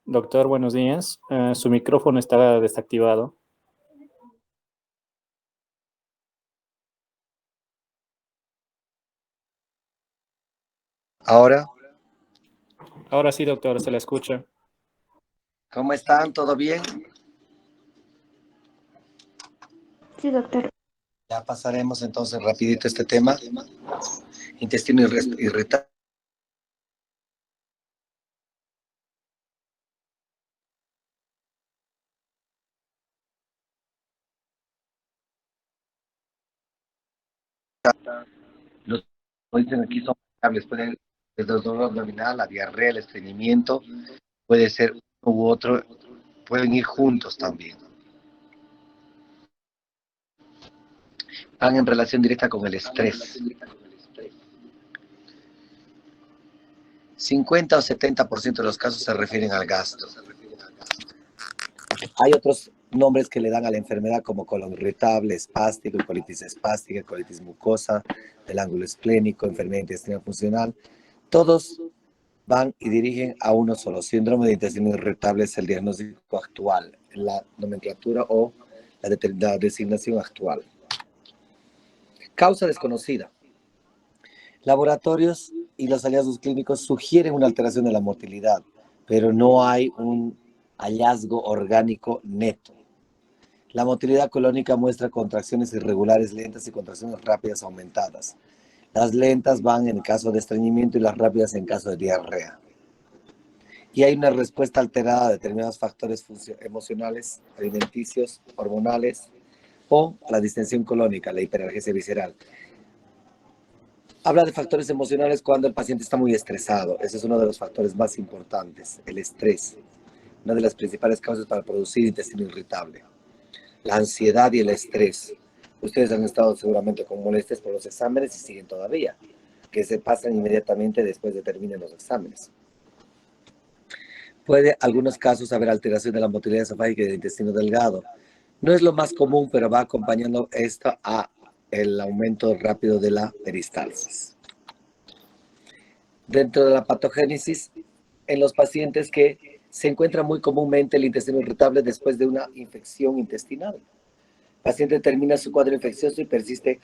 Doctor, buenos días. Su micrófono está desactivado. Ahora, Ahora sí, doctor, se la escucha. ¿cómo están? ¿Todo bien? Sí, doctor. Ya pasaremos entonces rapidito este tema. Intestino irritable. Los que dicen aquí son variables. Pueden desde el dolor abdominal, la diarrea, el estreñimiento, puede ser uno u otro, pueden ir juntos también. Van en relación directa con el estrés. 50 o 70% de los casos se refieren al gasto. Hay otros nombres que le dan a la enfermedad como colon irritable, espástico, colitis espástica, colitis mucosa, del ángulo esplénico, enfermedad intestinal funcional. Todos van y dirigen a uno solo. Síndrome de intestino irritable es el diagnóstico actual, la nomenclatura o la designación actual. Causa desconocida. Laboratorios y los hallazgos clínicos sugieren una alteración de la motilidad, pero no hay un hallazgo orgánico neto. La motilidad colónica muestra contracciones irregulares lentas y contracciones rápidas aumentadas. Las lentas van en caso de estreñimiento y las rápidas en caso de diarrea. Y hay una respuesta alterada a determinados factores emocionales, alimenticios, hormonales o la distensión colónica, la hiperalgesia visceral. Habla de factores emocionales cuando el paciente está muy estresado. Ese es uno de los factores más importantes, el estrés. Una de las principales causas para producir intestino irritable. La ansiedad y el estrés. Ustedes han estado seguramente con molestias por los exámenes y siguen todavía, que se pasan inmediatamente después de terminen los exámenes. Puede, en algunos casos, haber alteración de la motilidad esofágica y del intestino delgado. No es lo más común, pero va acompañando esto a el aumento rápido de la peristalsis. Dentro de la patogénesis, en los pacientes que se encuentra muy comúnmente el intestino irritable después de una infección intestinal. El paciente termina su cuadro infeccioso y persiste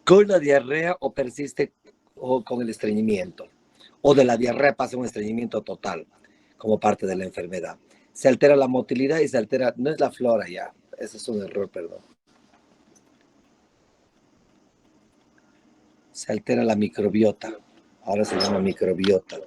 con la diarrea o persiste con el estreñimiento. O de la diarrea pasa un estreñimiento total como parte de la enfermedad. Se altera la motilidad y se altera, no es la flora ya, ese es un error, perdón. Se altera la microbiota, ahora se llama microbiota.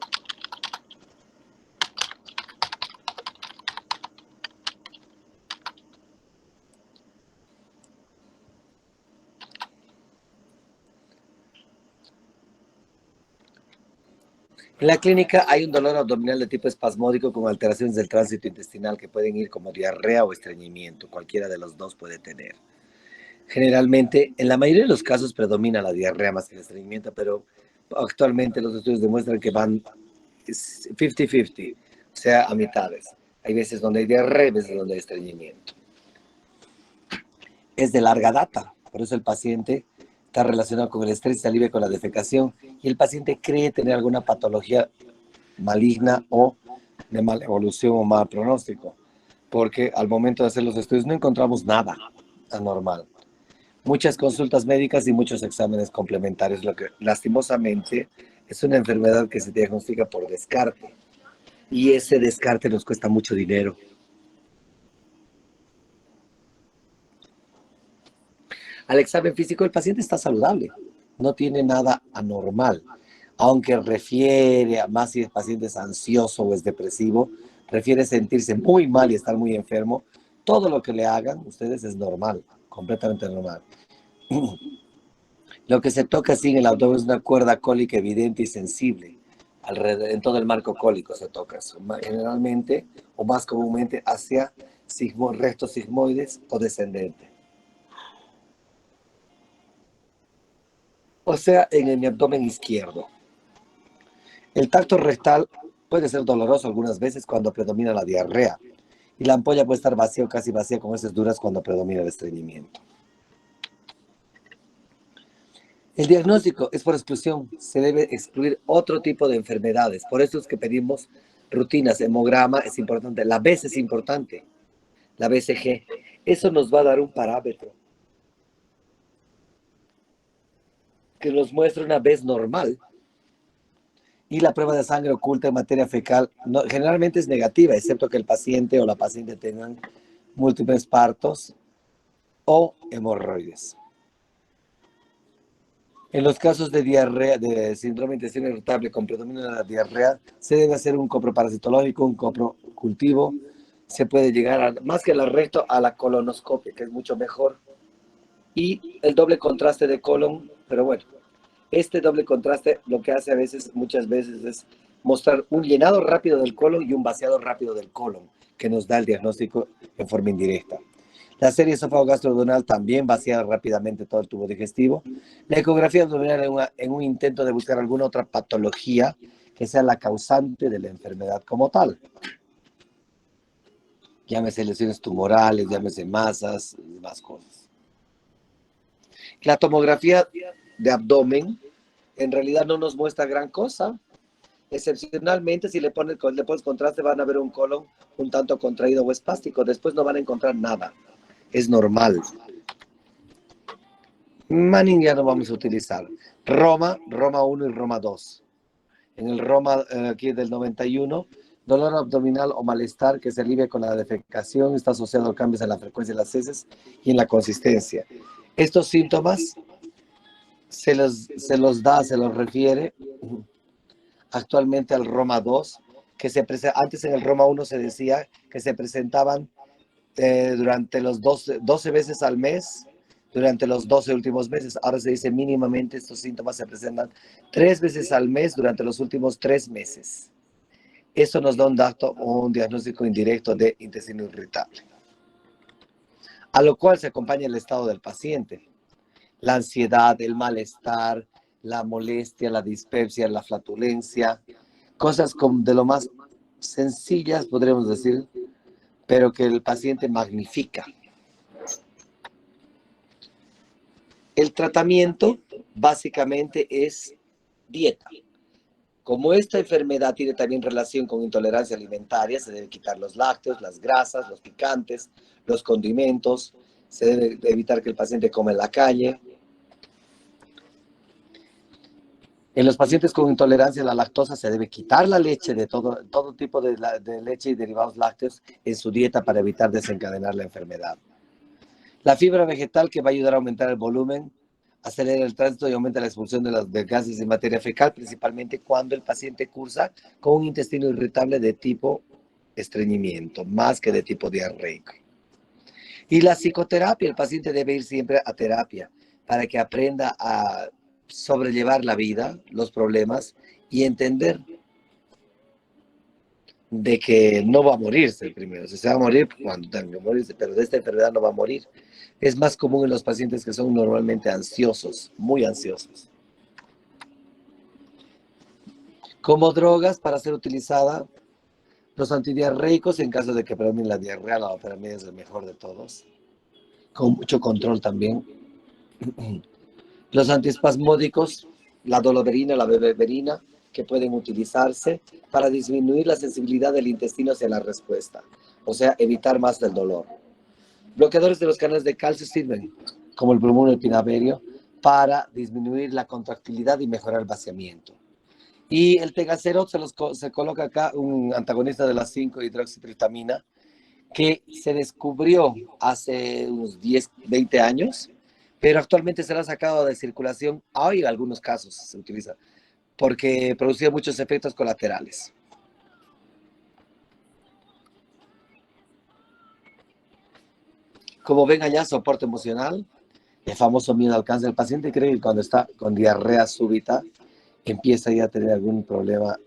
En la clínica hay un dolor abdominal de tipo espasmódico con alteraciones del tránsito intestinal que pueden ir como diarrea o estreñimiento. Cualquiera de los dos puede tener. Generalmente, en la mayoría de los casos predomina la diarrea más que el estreñimiento, pero actualmente los estudios demuestran que van 50-50, o sea, a mitades. Hay veces donde hay diarrea, hay veces donde hay estreñimiento. Es de larga data, por eso el paciente está relacionado con el estrés, se alivia con la defecación y el paciente cree tener alguna patología maligna o de mala evolución o mal pronóstico, porque al momento de hacer los estudios no encontramos nada anormal. Muchas consultas médicas y muchos exámenes complementarios, lo que lastimosamente es una enfermedad que se diagnostica por descarte y ese descarte nos cuesta mucho dinero. Al examen físico el paciente está saludable, no tiene nada anormal, aunque refiere a más si el paciente es ansioso o es depresivo, refiere sentirse muy mal y estar muy enfermo. Todo lo que le hagan ustedes es normal, completamente normal. Lo que se toca así en el abdomen es una cuerda cólica evidente y sensible. En todo el marco cólico se toca eso. Generalmente o más comúnmente hacia restos sigmoides o descendente. O sea, en el abdomen izquierdo. El tacto rectal puede ser doloroso algunas veces cuando predomina la diarrea. Y la ampolla puede estar vacía o casi vacía con heces duras cuando predomina el estreñimiento. El diagnóstico es por exclusión. Se debe excluir otro tipo de enfermedades. Por eso es que pedimos rutinas. Hemograma es importante. La BES es importante. La BCG. Eso nos va a dar un parámetro que nos muestra una BES normal. Y la prueba de sangre oculta en materia fecal generalmente es negativa, excepto que el paciente o la paciente tengan múltiples partos o hemorroides. En los casos de diarrea, de síndrome de intestino irritable con predominio de la diarrea, se debe hacer un coproparasitológico, un coprocultivo. Se puede llegar, más que la recto, a la colonoscopia, que es mucho mejor. Y el doble contraste de colon, pero bueno, este doble contraste lo que hace muchas veces, es mostrar un llenado rápido del colon y un vaciado rápido del colon, que nos da el diagnóstico en forma indirecta. La serie esófago-gastroduodenal también vacía rápidamente todo el tubo digestivo. La ecografía abdominal en un intento de buscar alguna otra patología que sea la causante de la enfermedad como tal. Llámese lesiones tumorales, llámese masas y demás cosas. La tomografía de abdomen en realidad no nos muestra gran cosa. Excepcionalmente, si le pones contraste, van a ver un colon un tanto contraído o espástico. Después no van a encontrar nada. Es normal. Manning ya no vamos a utilizar. Roma 1 y Roma 2. En el Roma aquí del 91, dolor abdominal o malestar que se alivia con la defecación, está asociado a cambios en la frecuencia de las heces y en la consistencia. Estos síntomas se los refiere actualmente al Roma 2, que antes en el Roma 1 se decía que se presentaban durante los 12 veces al mes, durante los 12 últimos meses. Ahora se dice mínimamente estos síntomas se presentan 3 veces al mes durante los últimos 3 meses. Eso nos da un dato o un diagnóstico indirecto de intestino irritable, a lo cual se acompaña el estado del paciente. La ansiedad, el malestar, la molestia, la dispepsia, la flatulencia, cosas de lo más sencillas, podríamos decir, pero que el paciente magnifica. El tratamiento básicamente es dieta. Como esta enfermedad tiene también relación con intolerancia alimentaria, se debe quitar los lácteos, las grasas, los picantes, los condimentos, se debe evitar que el paciente coma en la calle. En los pacientes con intolerancia a la lactosa se debe quitar la leche de todo tipo de leche y derivados lácteos en su dieta para evitar desencadenar la enfermedad. La fibra vegetal, que va a ayudar a aumentar el volumen, acelera el tránsito y aumenta la expulsión de gases en materia fecal, principalmente cuando el paciente cursa con un intestino irritable de tipo estreñimiento, más que de tipo diarreico. Y la psicoterapia, el paciente debe ir siempre a terapia para que aprenda a sobrellevar la vida, los problemas y entender de que no va a morirse primero. Se va a morir cuando tenga que morirse, pero de esta enfermedad no va a morir. Es más común en los pacientes que son normalmente ansiosos, muy ansiosos. Como drogas para ser utilizada, los antidiarreicos en caso de que predomine la diarrea, la loperamida es el mejor de todos, con mucho control también. Los antiespasmódicos, la doloverina, la bebeberina, que pueden utilizarse para disminuir la sensibilidad del intestino hacia la respuesta, o sea, evitar más del dolor. Bloqueadores de los canales de calcio sirven, como el bromuro y el pinaverio, para disminuir la contractilidad y mejorar el vaciamiento. Y el tegacerot se coloca acá, un antagonista de la 5-hidroxitritamina, que se descubrió hace unos 10, 20 años, pero actualmente se la ha sacado de circulación. Hay algunos casos se utiliza, porque producía muchos efectos colaterales. Como ven allá, soporte emocional, el famoso miedo al cáncer. El paciente cree que cuando está con diarrea súbita, empieza ya a tener algún problema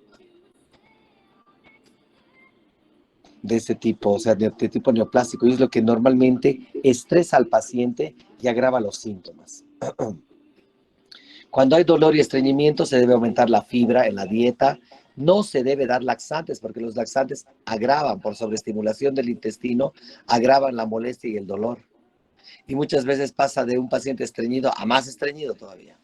de ese tipo, o sea, de tipo neoplásico, y es lo que normalmente estresa al paciente y agrava los síntomas. Cuando hay dolor y estreñimiento, se debe aumentar la fibra en la dieta. No se debe dar laxantes, porque los laxantes agravan, por sobreestimulación del intestino, agravan la molestia y el dolor. Y muchas veces pasa de un paciente estreñido a más estreñido todavía.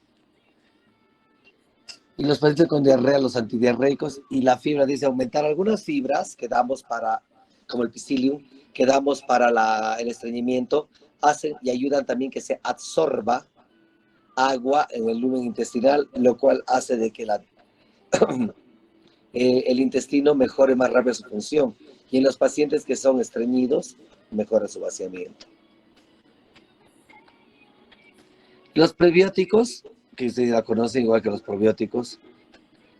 Y los pacientes con diarrea, los antidiarreicos y la fibra, dice aumentar algunas fibras que damos para, como el psyllium, que damos para el estreñimiento, hacen y ayudan también que se absorba agua en el lumen intestinal, lo cual hace de que el intestino mejore más rápido su función. Y en los pacientes que son estreñidos, mejora su vaciamiento. Los prebióticos, que ustedes la conocen igual que los probióticos,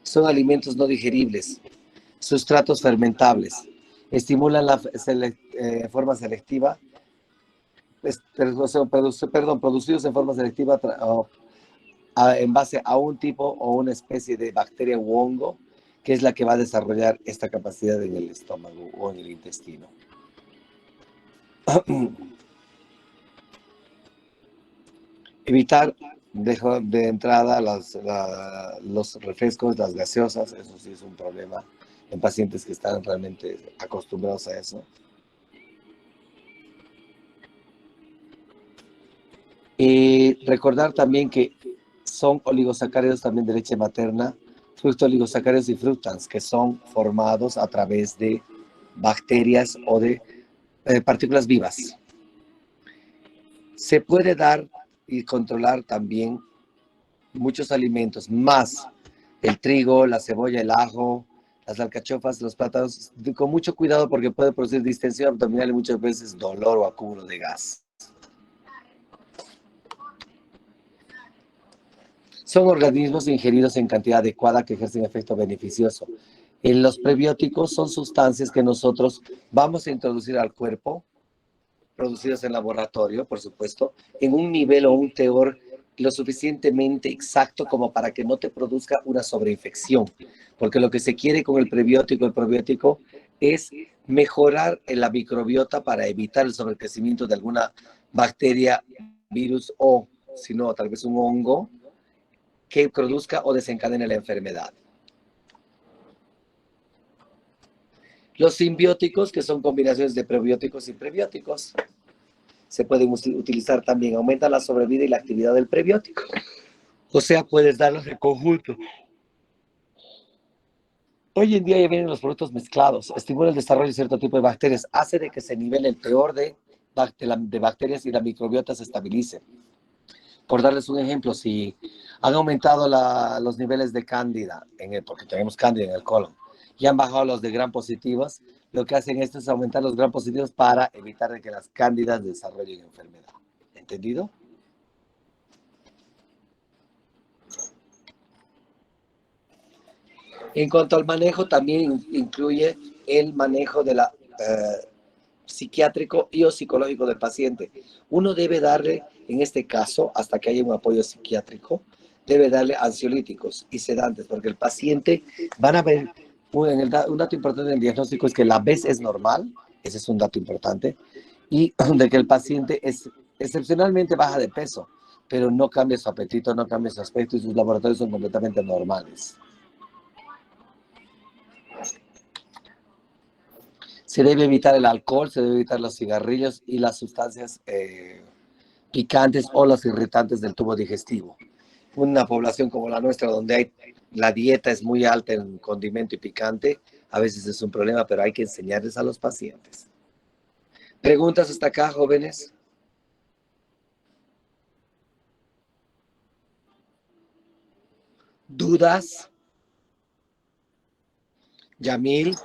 son alimentos no digeribles, sustratos fermentables, estimulan forma selectiva, producidos en forma selectiva en base a un tipo o una especie de bacteria u hongo, que es la que va a desarrollar esta capacidad en el estómago o en el intestino. Evitar de entrada los refrescos, las gaseosas, eso sí es un problema en pacientes que están realmente acostumbrados a eso. Y recordar también que son oligosacáridos también de leche materna, fructooligosacáridos y fructans, que son formados a través de bacterias o de partículas vivas. Se puede dar y controlar también muchos alimentos, más el trigo, la cebolla, el ajo, las alcachofas, los plátanos, con mucho cuidado porque puede producir distensión abdominal y muchas veces dolor o acúmulo de gas. Son organismos ingeridos en cantidad adecuada que ejercen efecto beneficioso. Los prebióticos son sustancias que nosotros vamos a introducir al cuerpo, producidas en laboratorio, por supuesto, en un nivel o un teor lo suficientemente exacto como para que no te produzca una sobreinfección. Porque lo que se quiere con el probiótico, es mejorar la microbiota para evitar el sobrecrecimiento de alguna bacteria, virus o, si no, tal vez un hongo que produzca o desencadene la enfermedad. Los simbióticos, que son combinaciones de probióticos y prebióticos, se pueden utilizar también. Aumenta la sobrevida y la actividad del prebiótico. O sea, puedes darlos en conjunto. Hoy en día ya vienen los productos mezclados. Estimula el desarrollo de cierto tipo de bacterias. Hace de que se nivele el peor de bacterias y la microbiota se estabilice. Por darles un ejemplo, si han aumentado los niveles de cándida, porque tenemos cándida en el colon, y han bajado los de gram positivos, lo que hacen esto es aumentar los gram positivos para evitar de que las cándidas desarrollen enfermedad. ¿Entendido? En cuanto al manejo, también incluye el manejo de la psiquiátrico y o psicológico del paciente. Uno debe darle, en este caso, hasta que haya un apoyo psiquiátrico, debe darle ansiolíticos y sedantes, porque el paciente, van a ver, un dato importante del diagnóstico es que la vez es normal, ese es un dato importante, y de que el paciente es excepcionalmente baja de peso, pero no cambia su apetito, no cambia su aspecto y sus laboratorios son completamente normales. Se debe evitar el alcohol, se debe evitar los cigarrillos y las sustancias picantes o los irritantes del tubo digestivo. Una población como la nuestra, donde la dieta es muy alta en condimento y picante, a veces es un problema, pero hay que enseñarles a los pacientes. ¿Preguntas hasta acá, jóvenes? ¿Dudas? ¿Yamil?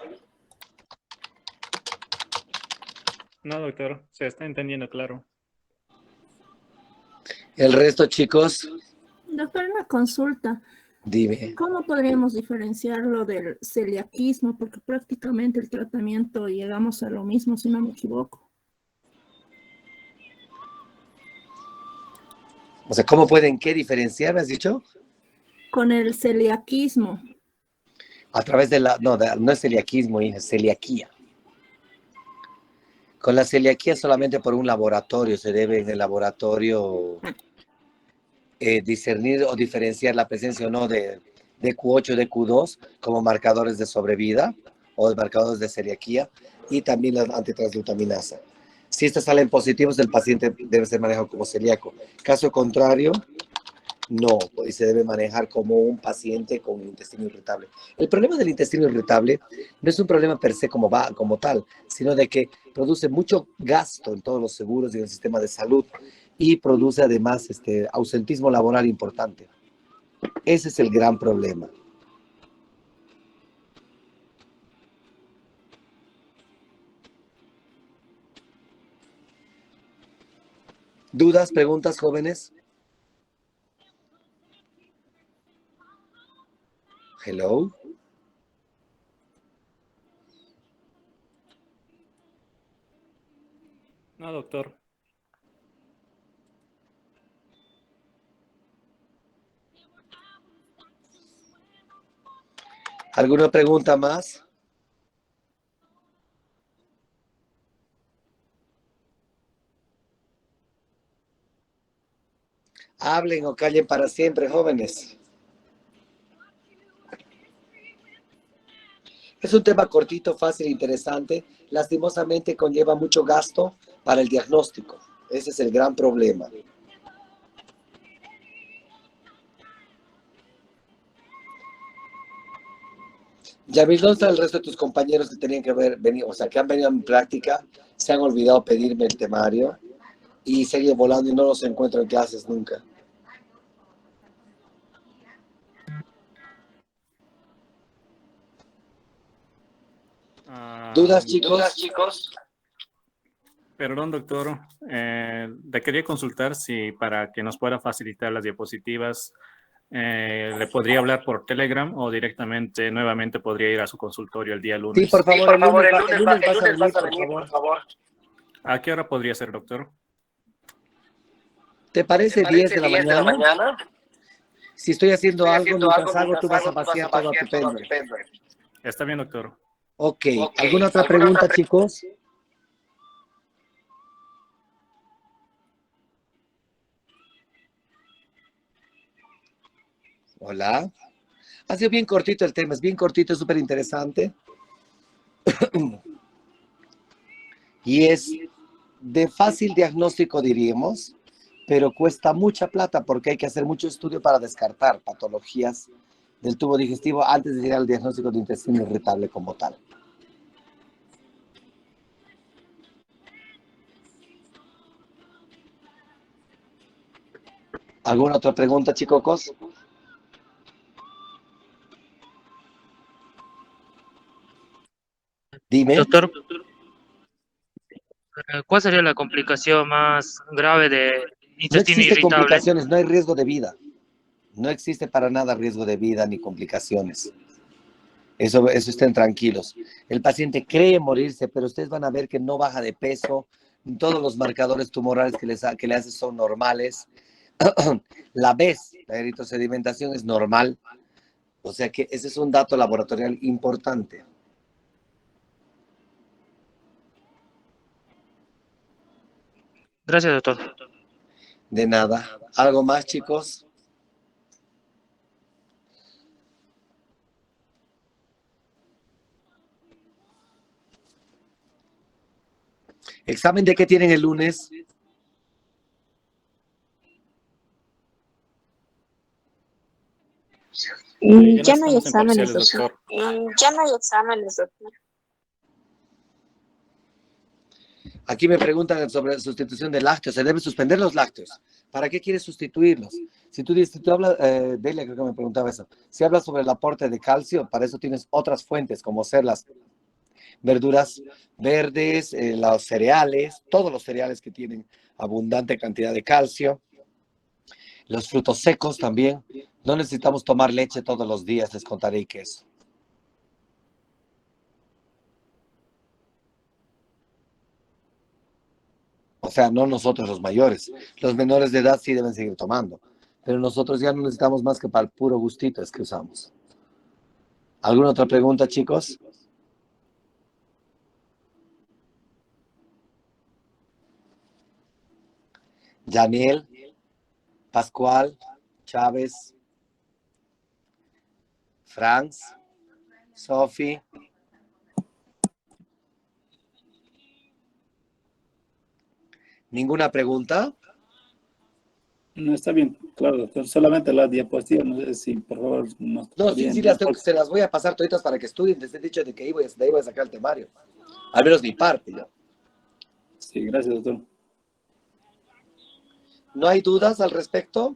No, doctor, se está entendiendo claro. ¿El resto, chicos? Doctor, una consulta. Dime. ¿Cómo podríamos diferenciarlo del celiaquismo? Porque prácticamente el tratamiento llegamos a lo mismo, si no me equivoco. O sea, ¿cómo pueden qué diferenciar, me has dicho? Con el celiaquismo. A través de no es celiaquismo, es celiaquía. Con la celiaquía solamente por un laboratorio, se debe en el laboratorio discernir o diferenciar la presencia o no de Q8 o de Q2 como marcadores de sobrevida o de marcadores de celiaquía y también la antitransglutaminasa. Si estas salen positivos, el paciente debe ser manejado como celíaco. Caso contrario, No, pues se debe manejar como un paciente con intestino irritable. El problema del intestino irritable no es un problema per se como tal, sino de que produce mucho gasto en todos los seguros y en el sistema de salud y produce además ausentismo laboral importante. Ese es el gran problema. ¿Dudas, preguntas, jóvenes? Hello. No, doctor. ¿Alguna pregunta más? Hablen o callen para siempre, jóvenes. Es un tema cortito, fácil e interesante. Lastimosamente conlleva mucho gasto para el diagnóstico. Ese es el gran problema. Yamil, ¿dónde están el resto de tus compañeros que tenían que venir, o sea, que han venido a mi práctica, se han olvidado pedirme el temario y siguen volando y no los encuentro en clases nunca? ¿Dudas, chicos? ¿Dudas, chicos? Perdón, doctor. Le quería consultar si para que nos pueda facilitar las diapositivas, le podría hablar por Telegram o directamente, nuevamente podría ir a su consultorio el día Sí, lunes. por favor, Sí, por favor, el lunes vas a venir, por por favor. favor. ¿A qué hora podría ser, doctor? ¿Te parece 10 de la 10 de la mañana? mañana. Si estoy haciendo Estoy algo, haciendo mientras algo, hago, tú vas a tú vas vaciar a todo a tu vaciar todo a tu pendrive. pendrive. Está bien, doctor. Ok. Ok. ¿Alguna otra ¿Alguna pregunta, otra chicos? Hola. Ha sido bien cortito el tema, es bien cortito, es súper interesante. Y es de fácil diagnóstico, diríamos, pero cuesta mucha plata porque hay que hacer mucho estudio para descartar patologías del tubo digestivo antes de llegar al diagnóstico de intestino irritable como tal. ¿Alguna otra pregunta, chicos? Dime. Doctor, ¿cuál sería la complicación más grave de No intestino existe irritable? complicaciones, no hay riesgo de vida. No existe para nada riesgo de vida ni complicaciones. Eso estén tranquilos. El paciente cree morirse, pero ustedes van a ver que no baja de peso. Todos los marcadores tumorales que le haces son normales. La eritrosedimentación es normal. O sea que ese es un dato laboratorial importante. Gracias, doctor. De nada. ¿Algo más, chicos? ¿Examen de qué tienen el lunes? Ya no Ya no hay estamos en exámenes, parciales, doctor. doctor. Ya no hay exámenes, doctor. Aquí me preguntan sobre la sustitución de lácteos. Se debe suspender los lácteos. ¿Para qué quieres sustituirlos? Si tú hablas, Delia creo que me preguntaba eso. Si hablas sobre el aporte de calcio, para eso tienes otras fuentes, como ser las verduras verdes, los cereales, todos los cereales que tienen abundante cantidad de calcio. Los frutos secos también. No necesitamos tomar leche todos los días, les contaré qué es. O sea, no nosotros los mayores. Los menores de edad sí deben seguir tomando. Pero nosotros ya no necesitamos más que para el puro gustito es que usamos. ¿Alguna otra pregunta, chicos? Daniel, Pascual, Chávez, Franz, Sophie. ¿Ninguna pregunta? No está bien, claro, doctor. Solamente la diapositiva, no sé si por favor no está No, sí, bien. sí, se las voy a pasar toditas para que estudien. Les he dicho de que de ahí voy a sacar el temario. Al menos mi parte, yo. Sí, gracias, doctor. ¿No hay dudas al respecto?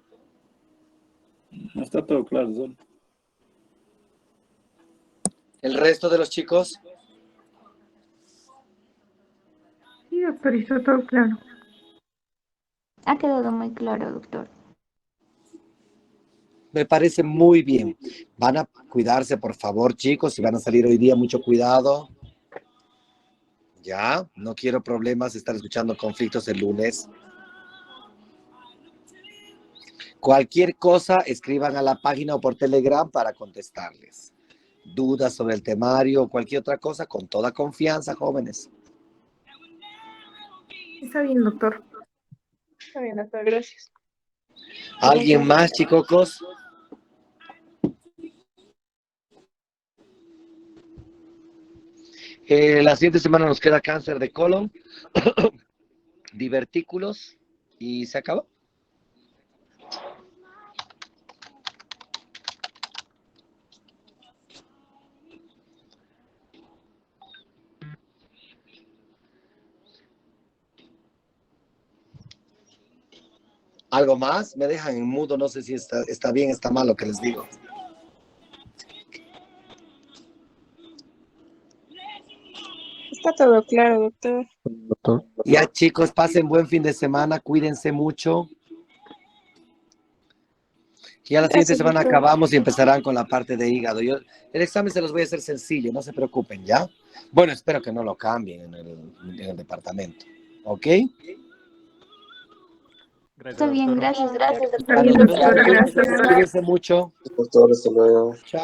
No está todo claro, doctor. ¿El resto de los chicos? Sí, doctor, está todo claro. Ha quedado muy claro, doctor. Me parece muy bien. Van a cuidarse, por favor, chicos. Si van a salir hoy día, mucho cuidado. Ya, no quiero problemas, estar escuchando conflictos el lunes. Cualquier cosa, escriban a la página o por Telegram para contestarles. Dudas sobre el temario o cualquier otra cosa, con toda confianza, jóvenes. Está bien, doctor. Está bien, doctor, gracias. ¿Alguien más, chicocos? La siguiente semana nos queda cáncer de colon, divertículos y se acabó. ¿Algo más? Me dejan en mudo, no sé si está bien, está mal lo que les digo. Está todo claro, doctor. Ya, chicos, pasen buen fin de semana, cuídense mucho. Ya la siguiente Gracias, semana doctor. acabamos y empezarán con la parte de hígado. El examen se los voy a hacer sencillo, no se preocupen, ¿ya? Bueno, espero que no lo cambien en el departamento, ¿ok? Gracias, Está bien, doctor. gracias, doctor. Está bien, doctor, gracias. Cuídense mucho. Doctor, hasta luego. Chao.